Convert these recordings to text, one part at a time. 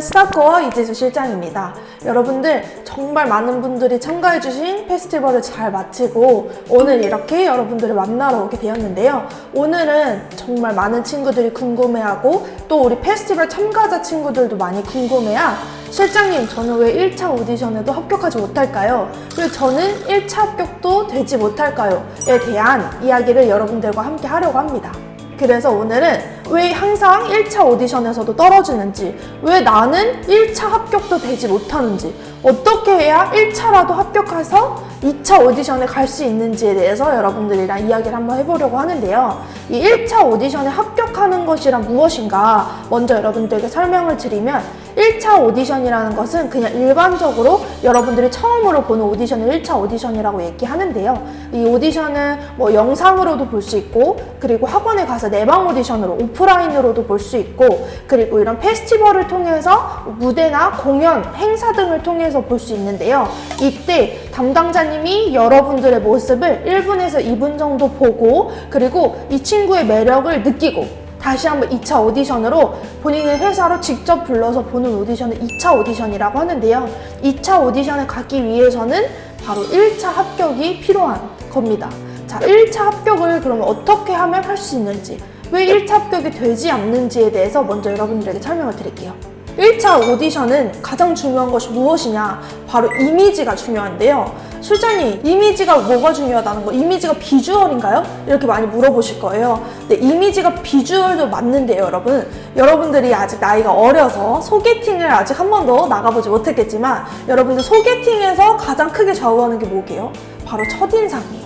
스타코어 이지수 실장입니다. 여러분들 정말 많은 분들이 참가해주신 페스티벌을 잘 마치고 오늘 이렇게 여러분들을 만나러 오게 되었는데요. 오늘은 정말 많은 친구들이 궁금해하고 또 우리 페스티벌 참가자 친구들도 많이 궁금해한 실장님, 저는 왜 1차 오디션에도 합격하지 못할까요? 왜 저는 1차 합격도 되지 못할까요? 에 대한 이야기를 여러분들과 함께 하려고 합니다. 그래서 오늘은 왜 항상 1차 오디션에서도 떨어지는지, 왜 나는 1차 합격도 되지 못하는지, 어떻게 해야 1차라도 합격해서 2차 오디션에 갈 수 있는지에 대해서 여러분들이랑 이야기를 한번 해보려고 하는데요. 이 1차 오디션에 합격하는 것이란 무엇인가 먼저 여러분들에게 설명을 드리면 1차 오디션이라는 것은 그냥 일반적으로 여러분들이 처음으로 보는 오디션을 1차 오디션이라고 얘기하는데요. 이 오디션은 뭐 영상으로도 볼 수 있고, 그리고 학원에 가서 내방 오디션으로 오프라인으로도 볼 수 있고, 그리고 이런 페스티벌을 통해서 무대나 공연, 행사 등을 통해서 볼 수 있는데요. 이때 담당자님이 여러분들의 모습을 1분에서 2분 정도 보고, 그리고 이 친구의 매력을 느끼고 다시 한번 2차 오디션으로 본인의 회사로 직접 불러서 보는 오디션을 2차 오디션이라고 하는데요. 2차 오디션에 가기 위해서는 바로 1차 합격이 필요한 겁니다. 자, 1차 합격을 그러면 어떻게 하면 할 수 있는지, 왜 1차 합격이 되지 않는지에 대해서 먼저 여러분들에게 설명을 드릴게요. 1차 오디션은 가장 중요한 것이 무엇이냐? 바로 이미지가 중요한데요. 실장님, 이미지가 뭐가 중요하다는 거? 이미지가 비주얼인가요? 이렇게 많이 물어보실 거예요. 근데 이미지가 비주얼도 맞는데요, 여러분. 여러분들이 아직 나이가 어려서 소개팅을 아직 한 번도 나가보지 못했겠지만 여러분들 소개팅에서 가장 크게 좌우하는 게 뭐게요? 바로 첫인상이에요.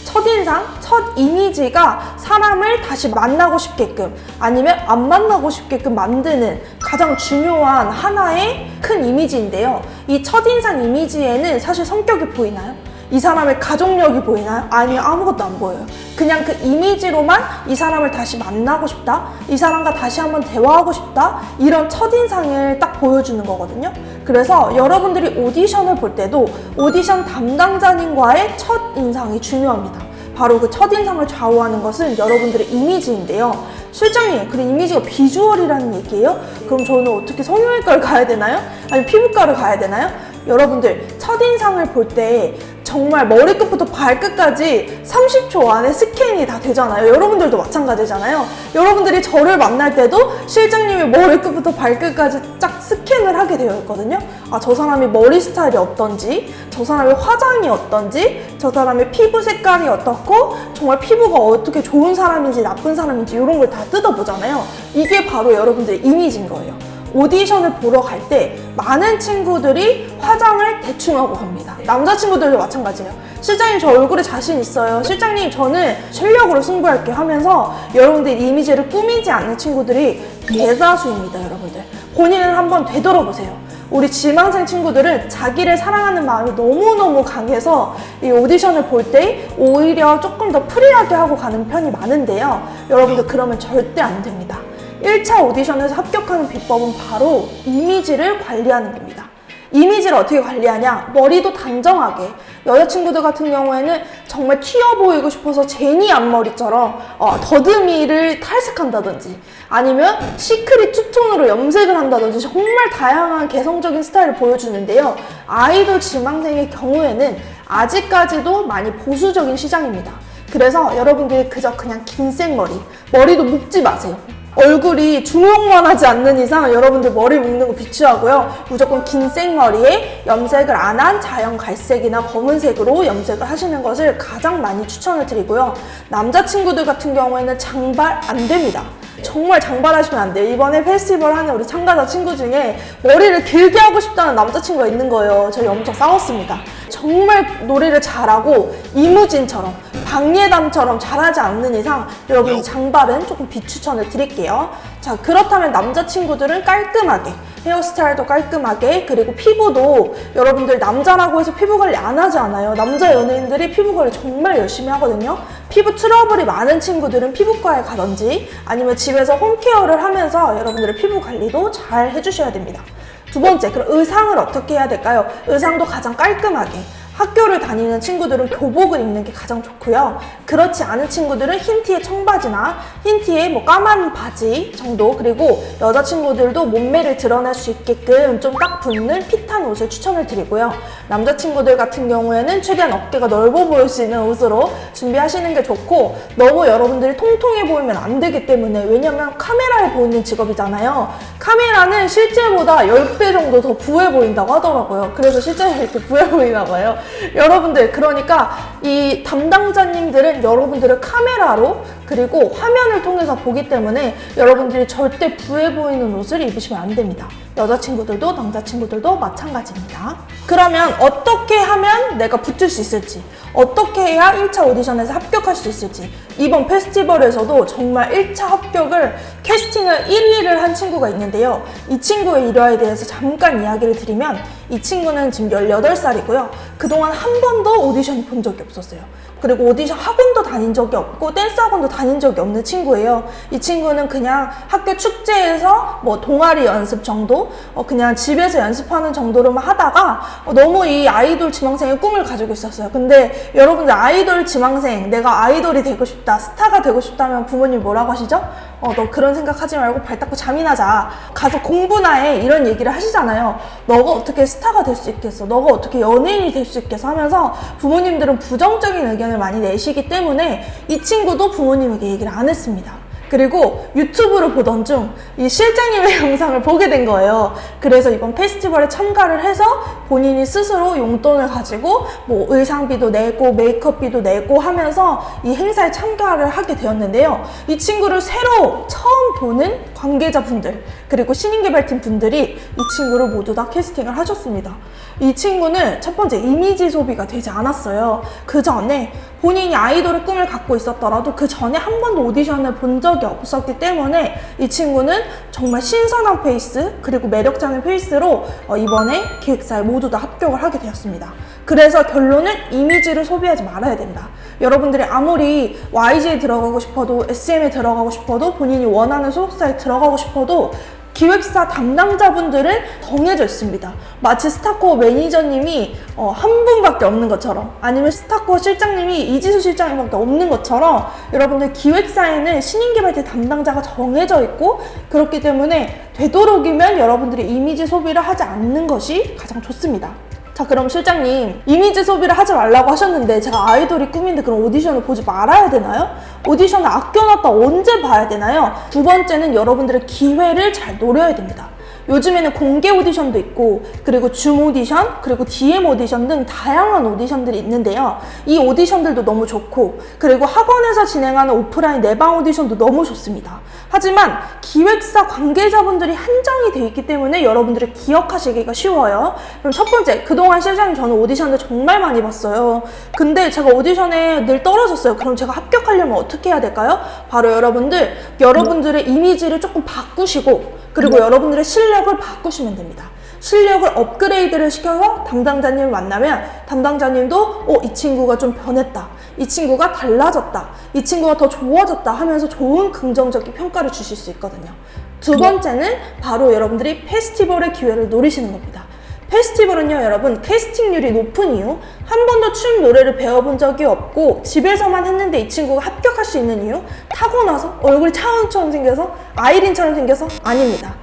첫인상, 첫 이미지가 사람을 다시 만나고 싶게끔 아니면 안 만나고 싶게끔 만드는 가장 중요한 하나의 큰 이미지인데요. 이 첫인상 이미지에는 사실 성격이 보이나요? 이 사람의 가족력이 보이나요? 아니요, 아무것도 안 보여요. 그냥 그 이미지로만 이 사람을 다시 만나고 싶다, 이 사람과 다시 한번 대화하고 싶다, 이런 첫인상을 딱 보여주는 거거든요. 그래서 여러분들이 오디션을 볼 때도 오디션 담당자님과의 첫인상이 중요합니다. 바로 그 첫인상을 좌우하는 것은 여러분들의 이미지인데요. 실장님, 그 이미지가 비주얼이라는 얘기예요? 그럼 저는 어떻게 성형외과를 가야 되나요? 아니면 피부과를 가야 되나요? 여러분들, 첫인상을 볼 때 정말 머리끝부터 발끝까지 30초 안에 스캔이 다 되잖아요. 여러분들도 마찬가지잖아요. 여러분들이 저를 만날 때도 실장님이 머리끝부터 발끝까지 쫙 스캔을 하게 되어 있거든요. 아, 저 사람이 머리 스타일이 어떤지, 저 사람의 화장이 어떤지, 저 사람의 피부 색깔이 어떻고, 정말 피부가 어떻게 좋은 사람인지 나쁜 사람인지 이런 걸 다 뜯어보잖아요. 이게 바로 여러분들의 이미지인 거예요. 오디션을 보러 갈 때 많은 친구들이 화장을 대충 하고 갑니다. 남자친구들도 마찬가지예요. 실장님, 저 얼굴에 자신 있어요. 실장님, 저는 실력으로 승부할게요 하면서 여러분들 이미지를 꾸미지 않는 친구들이 대다수입니다. 여러분들, 본인을 한번 되돌아보세요. 우리 지망생 친구들은 자기를 사랑하는 마음이 너무너무 강해서 이 오디션을 볼 때 오히려 조금 더 프리하게 하고 가는 편이 많은데요. 여러분들, 그러면 절대 안 됩니다. 1차 오디션에서 합격하는 비법은 바로 이미지를 관리하는 겁니다. 이미지를 어떻게 관리하냐? 머리도 단정하게. 여자친구들 같은 경우에는 정말 튀어 보이고 싶어서 제니 앞머리처럼 더듬이를 탈색한다든지, 아니면 시크릿 투톤으로 염색을 한다든지, 정말 다양한 개성적인 스타일을 보여주는데요. 아이돌 지망생의 경우에는 아직까지도 많이 보수적인 시장입니다. 그래서 여러분들이 그냥 긴 생머리, 머리도 묶지 마세요. 얼굴이 중용만 하지 않는 이상 여러분들 머리 묶는 거 비추하고요. 무조건 긴 생머리에 염색을 안 한 자연 갈색이나 검은색으로 염색을 하시는 것을 가장 많이 추천을 드리고요. 남자친구들 같은 경우에는 장발 안 됩니다. 정말 장발하시면 안 돼요. 이번에 페스티벌 하는 우리 참가자 친구 중에 머리를 길게 하고 싶다는 남자친구가 있는 거예요. 저희 엄청 싸웠습니다. 정말 노래를 잘하고 이무진처럼, 박예담처럼 잘하지 않는 이상 여러분 장발은 조금 비추천을 드릴게요. 자, 그렇다면 남자친구들은 깔끔하게, 헤어스타일도 깔끔하게, 그리고 피부도 여러분들 남자라고 해서 피부 관리 안 하지 않아요. 남자 연예인들이 피부 관리 정말 열심히 하거든요. 피부 트러블이 많은 친구들은 피부과에 가든지 아니면 집에서 홈케어를 하면서 여러분들의 피부 관리도 잘 해주셔야 됩니다. 두 번째, 그럼 의상을 어떻게 해야 될까요? 의상도 가장 깔끔하게, 학교를 다니는 친구들은 교복을 입는 게 가장 좋고요. 그렇지 않은 친구들은 흰 티에 청바지나 흰 티에 뭐 까만 바지 정도, 그리고 여자친구들도 몸매를 드러낼 수 있게끔 좀 딱 붙는 핏한 옷을 추천을 드리고요. 남자친구들 같은 경우에는 최대한 어깨가 넓어 보일 수 있는 옷으로 준비하시는 게 좋고, 너무 여러분들이 통통해 보이면 안 되기 때문에, 왜냐면 카메라에 보이는 직업이잖아요. 카메라는 실제보다 10배 정도 더 부해 보인다고 하더라고요. 그래서 실제로 이렇게 부해 보이나 봐요. 여러분들, 그러니까 이 담당자님들은 여러분들을 카메라로 그리고 화면을 통해서 보기 때문에 여러분들이 절대 부해 보이는 옷을 입으시면 안 됩니다. 여자친구들도 남자친구들도 마찬가지입니다. 그러면 어떻게 하면 내가 붙을 수 있을지, 어떻게 해야 1차 오디션에서 합격할 수 있을지, 이번 페스티벌에서도 정말 1차 합격을 캐스팅을 1위를 한 친구가 있는데요. 이 친구의 일화에 대해서 잠깐 이야기를 드리면, 이 친구는 지금 18살이고요. 그동안 한 번도 오디션을 본 적이 없었어요. 그리고 오디션 학원도 다닌 적이 없고 댄스 학원도 다닌 적이 없는 친구예요. 이 친구는 그냥 학교 축제에서 뭐 동아리 연습 정도, 그냥 집에서 연습하는 정도로만 하다가 너무 이 아이돌 지망생의 꿈을 가지고 있었어요. 근데 여러분들, 아이돌 지망생, 내가 아이돌이 되고 싶다, 스타가 되고 싶다면 부모님 뭐라고 하시죠? 너 그런 생각하지 말고 발 닦고 잠이나 자, 가서 공부나 해, 이런 얘기를 하시잖아요. 너가 어떻게 스타가 될 수 있겠어, 너가 어떻게 연예인이 될 수 있겠어 하면서 부모님들은 부정적인 의견을 많이 내시기 때문에 이 친구도 부모님에게 얘기를 안 했습니다. 그리고 유튜브를 보던 중 이 실장님의 영상을 보게 된 거예요. 그래서 이번 페스티벌에 참가를 해서 본인이 스스로 용돈을 가지고 뭐 의상비도 내고 메이크업비도 내고 하면서 이 행사에 참가를 하게 되었는데요. 이 친구를 새로 처음 보는 관계자분들, 그리고 신인개발팀 분들이 이 친구를 모두 다 캐스팅을 하셨습니다. 이 친구는 첫 번째, 이미지 소비가 되지 않았어요. 그 전에 본인이 아이돌의 꿈을 갖고 있었더라도 그 전에 한 번도 오디션을 본 적이 없었기 때문에 이 친구는 정말 신선한 페이스, 그리고 매력적인 페이스로 이번에 기획사에 모두 다 합격을 하게 되었습니다. 그래서 결론은 이미지를 소비하지 말아야 된다. 여러분들이 아무리 YG에 들어가고 싶어도, SM에 들어가고 싶어도, 본인이 원하는 소속사에 들어가고 싶어도 기획사 담당자분들은 정해져 있습니다. 마치 스타코어 매니저님이 한 분밖에 없는 것처럼, 아니면 스타코어 실장님이 이지수 실장님밖에 없는 것처럼, 여러분들 기획사에는 신인개발팀 담당자가 정해져 있고, 그렇기 때문에 되도록이면 여러분들이 이미지 소비를 하지 않는 것이 가장 좋습니다. 자, 그럼 실장님, 이미지 소비를 하지 말라고 하셨는데 제가 아이돌이 꿈인데 그럼 오디션을 보지 말아야 되나요? 오디션을 아껴놨다 언제 봐야 되나요? 두 번째는 여러분들의 기회를 잘 노려야 됩니다. 요즘에는 공개 오디션도 있고, 그리고 줌 오디션, 그리고 DM 오디션 등 다양한 오디션들이 있는데요. 이 오디션들도 너무 좋고, 그리고 학원에서 진행하는 오프라인 내방 오디션도 너무 좋습니다. 하지만 기획사 관계자분들이 한정이 되어 있기 때문에 여러분들이 기억하시기가 쉬워요. 그럼 첫 번째, 그동안 실장님 저는 오디션을 정말 많이 봤어요. 근데 제가 오디션에 늘 떨어졌어요. 그럼 제가 합격하려면 어떻게 해야 될까요? 바로 여러분들의 이미지를 조금 바꾸시고, 그리고 여러분들의 실력을 바꾸시면 됩니다. 실력을 업그레이드를 시켜서 담당자님을 만나면 담당자님도 이 친구가 좀 변했다, 이 친구가 달라졌다, 이 친구가 더 좋아졌다 하면서 좋은 긍정적인 평가를 주실 수 있거든요. 두 번째는 바로 여러분들이 페스티벌의 기회를 노리시는 겁니다. 페스티벌은요, 여러분, 캐스팅률이 높은 이유, 한 번도 춤 노래를 배워본 적이 없고 집에서만 했는데 이 친구가 합격할 수 있는 이유, 타고나서 얼굴이 차은처럼 생겨서, 아이린처럼 생겨서? 아닙니다.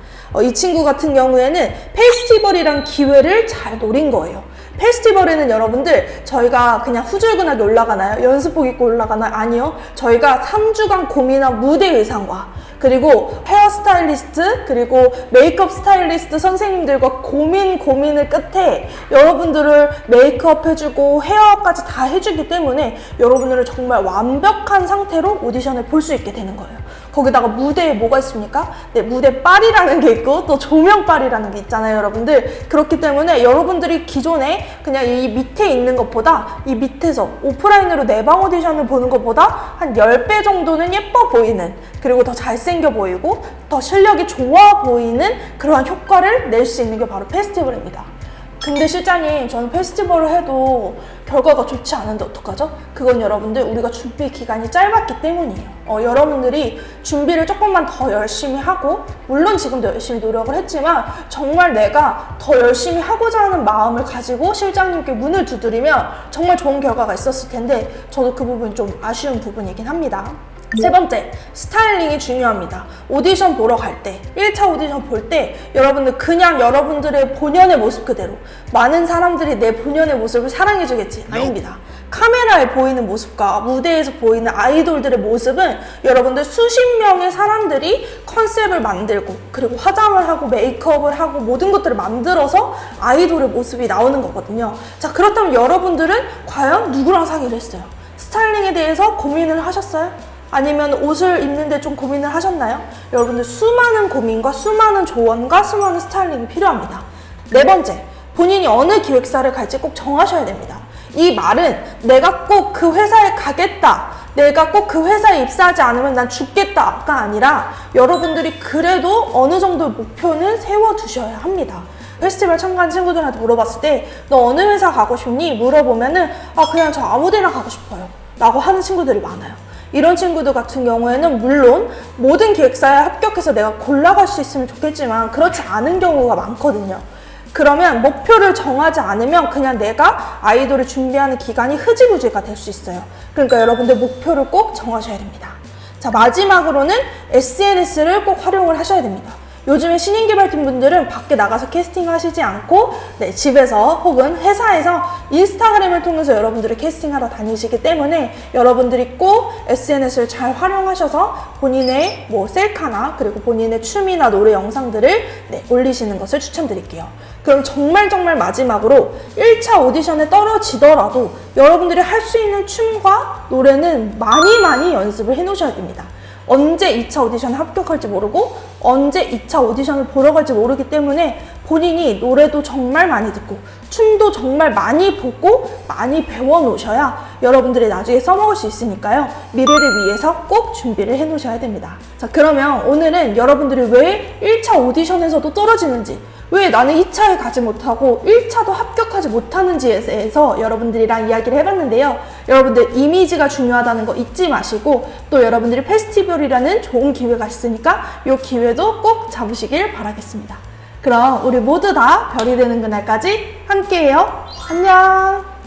이 친구 같은 경우에는 페스티벌이란 기회를 잘 노린 거예요. 페스티벌에는 여러분들, 저희가 그냥 후줄근하게 올라가나요? 연습복 입고 올라가나요? 아니요. 저희가 3주간 고민한 무대 의상과, 그리고 헤어 스타일리스트, 그리고 메이크업 스타일리스트 선생님들과 고민을 끝에 여러분들을 메이크업 해주고 헤어까지 다 해주기 때문에 여러분들을 정말 완벽한 상태로 오디션을 볼 수 있게 되는 거예요. 거기다가 무대에 뭐가 있습니까? 네, 무대빨이라는 게 있고 또 조명빨이라는 게 있잖아요, 여러분들. 그렇기 때문에 여러분들이 기존에 그냥 이 밑에 있는 것보다, 이 밑에서 오프라인으로 내방 오디션을 보는 것보다 한 10배 정도는 예뻐 보이는, 그리고 더 잘생겨 보이고 더 실력이 좋아 보이는 그러한 효과를 낼 수 있는 게 바로 페스티벌입니다. 근데 실장님, 저는 페스티벌을 해도 결과가 좋지 않은데 어떡하죠? 그건 여러분들 우리가 준비 기간이 짧았기 때문이에요. 여러분들이 준비를 조금만 더 열심히 하고, 물론 지금도 열심히 노력을 했지만 정말 내가 더 열심히 하고자 하는 마음을 가지고 실장님께 문을 두드리면 정말 좋은 결과가 있었을 텐데, 저도 그 부분이 좀 아쉬운 부분이긴 합니다. 세 번째, 스타일링이 중요합니다. 오디션 보러 갈 때, 1차 오디션 볼 때 여러분들 그냥 여러분들의 본연의 모습 그대로, 많은 사람들이 내 본연의 모습을 사랑해주겠지? 아닙니다. 카메라에 보이는 모습과 무대에서 보이는 아이돌들의 모습은 여러분들 수십 명의 사람들이 컨셉을 만들고, 그리고 화장을 하고 메이크업을 하고 모든 것들을 만들어서 아이돌의 모습이 나오는 거거든요. 자, 그렇다면 여러분들은 과연 누구랑 상의를 했어요? 스타일링에 대해서 고민을 하셨어요? 아니면 옷을 입는데 좀 고민을 하셨나요? 여러분들 수많은 고민과 수많은 조언과 수많은 스타일링이 필요합니다. 네 번째, 본인이 어느 기획사를 갈지 꼭 정하셔야 됩니다. 이 말은 내가 꼭 그 회사에 가겠다, 내가 꼭 그 회사에 입사하지 않으면 난 죽겠다가 아니라, 여러분들이 그래도 어느 정도의 목표는 세워두셔야 합니다. 페스티벌 참가한 친구들한테 물어봤을 때 너 어느 회사 가고 싶니? 물어보면은 그냥 저 아무 데나 가고 싶어요 라고 하는 친구들이 많아요. 이런 친구들 같은 경우에는 물론 모든 기획사에 합격해서 내가 골라갈 수 있으면 좋겠지만 그렇지 않은 경우가 많거든요. 그러면 목표를 정하지 않으면 그냥 내가 아이돌을 준비하는 기간이 흐지부지가 될 수 있어요. 그러니까 여러분들 목표를 꼭 정하셔야 됩니다. 자, 마지막으로는 SNS를 꼭 활용을 하셔야 됩니다. 요즘에 신인 개발팀 분들은 밖에 나가서 캐스팅 하시지 않고 집에서 혹은 회사에서 인스타그램을 통해서 여러분들이 캐스팅하러 다니시기 때문에 여러분들이 꼭 SNS를 잘 활용하셔서 본인의 셀카나 그리고 본인의 춤이나 노래 영상들을 올리시는 것을 추천드릴게요. 그럼 정말 마지막으로 1차 오디션에 떨어지더라도 여러분들이 할 수 있는 춤과 노래는 많이 연습을 해 놓으셔야 됩니다. 언제 2차 오디션에 합격할지 모르고 언제 2차 오디션을 보러 갈지 모르기 때문에 본인이 노래도 정말 많이 듣고 춤도 정말 많이 보고 많이 배워 놓으셔야 여러분들이 나중에 써먹을 수 있으니까요. 미래를 위해서 꼭 준비를 해 놓으셔야 됩니다. 자, 그러면 오늘은 여러분들이 왜 1차 오디션에서도 떨어지는지, 왜 나는 2차에 가지 못하고 1차도 합격하지 못하는지에 대해서 여러분들이랑 이야기를 해봤는데요. 여러분들 이미지가 중요하다는 거 잊지 마시고, 또 여러분들이 페스티벌이라는 좋은 기회가 있으니까 이 기회도 꼭 잡으시길 바라겠습니다. 그럼 우리 모두 다 별이 되는 그날까지 함께해요. 안녕.